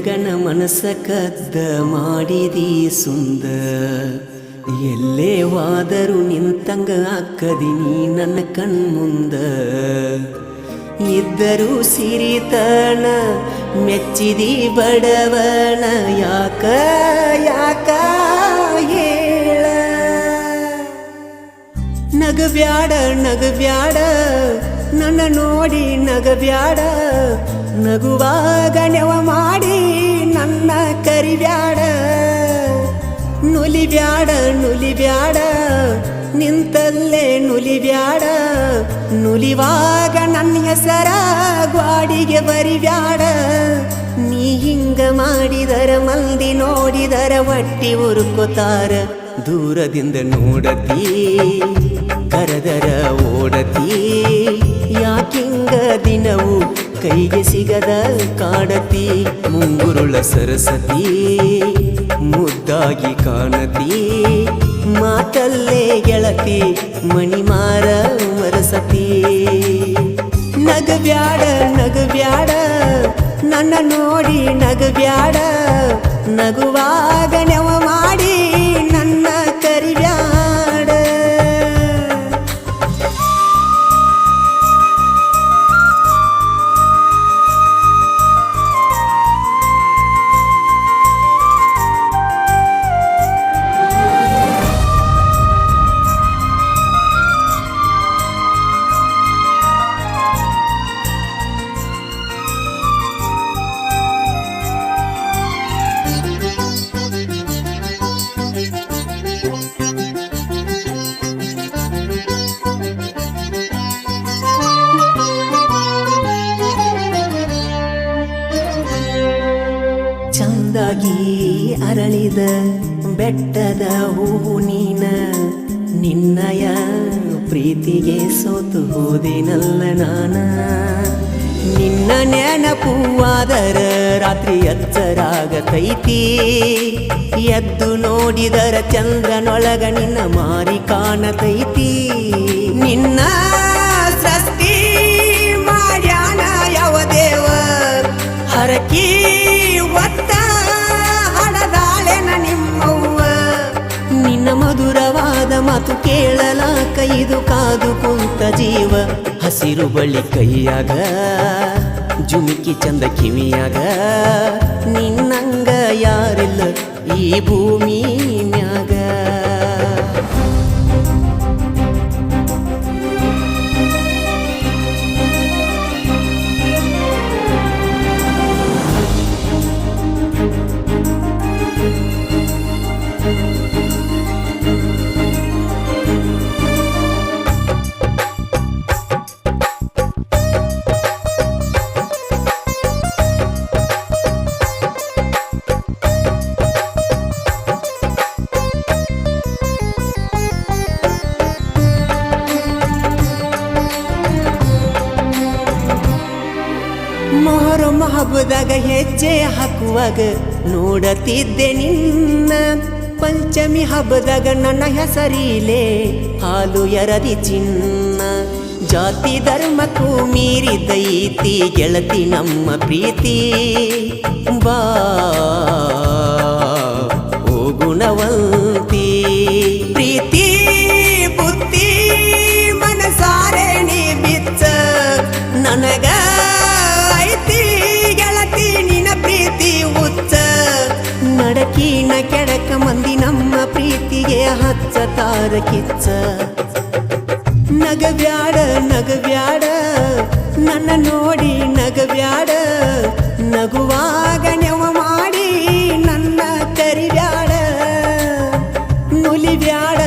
ಹುಡುಗನ ಮನಸ್ಸ ಕದ್ದ ಮಾಡಿದಿ ಸುಂದ ಎಲ್ಲೇ ವಾದರೂ ನಿಂತಂಗ ಅಕ್ಕದಿನಿ ನನ್ನ ಕಣ್ಮುಂದ ಇದ್ದರೂ ಸಿರಿತನ ಮೆಚ್ಚಿದಿ ಬಡವನ ಯಾಕ ಯಾಕ ಹೇಳ ನಗಬ್ಯಾಡ ನಗಬ್ಯಾಡ ನನ್ನ ನೋಡಿ ನಗಬ್ಯಾಡ ನಗುವಾಗ ನೆವ ಮಾಡಿ ನನ್ನ ಕರಿಬ್ಯಾಡ ನುಲಿಬ್ಯಾಡ ನುಲಿಬ್ಯಾಡ ನಿಂತಲ್ಲೇ ನುಲಿಬ್ಯಾಡ ನುಲಿವಾಗ ನನ್ನ ಹೆಸರ ಗ್ವಾಡಿಗೆ ಬರಿಬ್ಯಾಡ ನೀ ಹಿಂಗ ಮಾಡಿದರ ಮಂದಿ ನೋಡಿದರ ಒಟ್ಟಿ ಉರುಕೋತಾರ ದೂರದಿಂದ ನೋಡತಿ ಕರದರ ಓಡತಿ ಯಾಕಿಂಗ ದಿನವು ಕೈಗೆ ಸಿಗದ ಕಾಡತಿ ಮುಂಗುರುಳ ಸರಸತಿ ಮುದ್ದಾಗಿ ಕಾಣತಿ ಮಾತಲ್ಲೇ ಗೆಳತಿ ಮಣಿಮಾರ ಮರಸತಿ ನಗಬ್ಯಾಡ ನಗಬ್ಯಾಡ ನನ್ನ ನೋಡಿ ನಗಬ್ಯಾಡ ನಗುವಾಗ ನೆವ ಮಾಡಿ ನನ್ನ ಕರಿಬ್ಯಾಡ ಚಂದಾಗಿ ಅರಳಿದ ಬೆಟ್ಟದ ಹೂವು ನೀನ ನಿನ್ನಯ ಪ್ರೀತಿಗೆ ಸೋತು ಹೋದಿನಲ್ಲ ನಾನ ನಿನ್ನ ನೆನಪುವಾದರ ರಾತ್ರಿ ಎಚ್ಚರಾಗತೈತಿ ಎದ್ದು ನೋಡಿದರ ಚಂದ್ರನೊಳಗ ನಿನ್ನ ಮಾರಿ ಕಾಣತೈತಿ ನಿನ್ನ ಸೃಷ್ಟಿ ಮಾಡ್ಯಾನ ಯಾವ ದೇವ ಹರಕಿ ಒತ್ತ ಹಡದಾಳೆನ ನಿಮ್ಮವ್ವ ನಿನ್ನ ಮಧುರವಾದ ಮಾತು ಕೇಳಲಾಕ ಇದು ಕಾದು ಕುಂತ ಜೀವ ಹಸಿರು ಬಳ್ಳಿ ಕೈಯಾಗ ಜುಮಿಕಿ ಚಂದ ಕಿವಿಯಾಗ ನಿನ್ನಂಗ ಯಾರಿಲ್ಲ ಈ ಭೂಮಿ ಮ್ಯಾಗ ಮೊಹರಂ ಹಬ್ಬದಾಗ ಹೆಜ್ಜೆ ಹಾಕುವಾಗ ನೋಡತಿದ್ದೆ ನಿನ್ನ ಪಂಚಮಿ ಹಬ್ಬದಾಗ ನನ್ನ ಹೆಸರಿಲೆ ಹಾಲು ಎರದಿ ಚಿನ್ನ ಜಾತಿ ಧರ್ಮಕ್ಕೂ ಮೀರಿದೈತಿ ಗೆಳತಿ ನಮ್ಮ ಪ್ರೀತಿ ಬಾ ಓ ಗುಣವಂತಿ ಪ್ರೀತಿ ಬುದ್ಧಿ ಮನಸಾರೆ ನೀ ಬಿಚ್ಚ ನನಗ ನಡಕಿನ ಕೆಡಕ ಮಂದಿ ನಮ್ಮ ಪ್ರೀತಿಗೆ ಹಚ್ಚತಾರ ಕಿಚ್ಚ ನಗಬ್ಯಾಡ ನಗಬ್ಯಾಡ ನನ್ನ ನೋಡಿ ನಗಬ್ಯಾಡ ನಗುವಾಗ ನೆವ ಮಾಡಿ ನನ್ನ ಕರಿಬ್ಯಾಡ ನುಲಿಬ್ಯಾಡ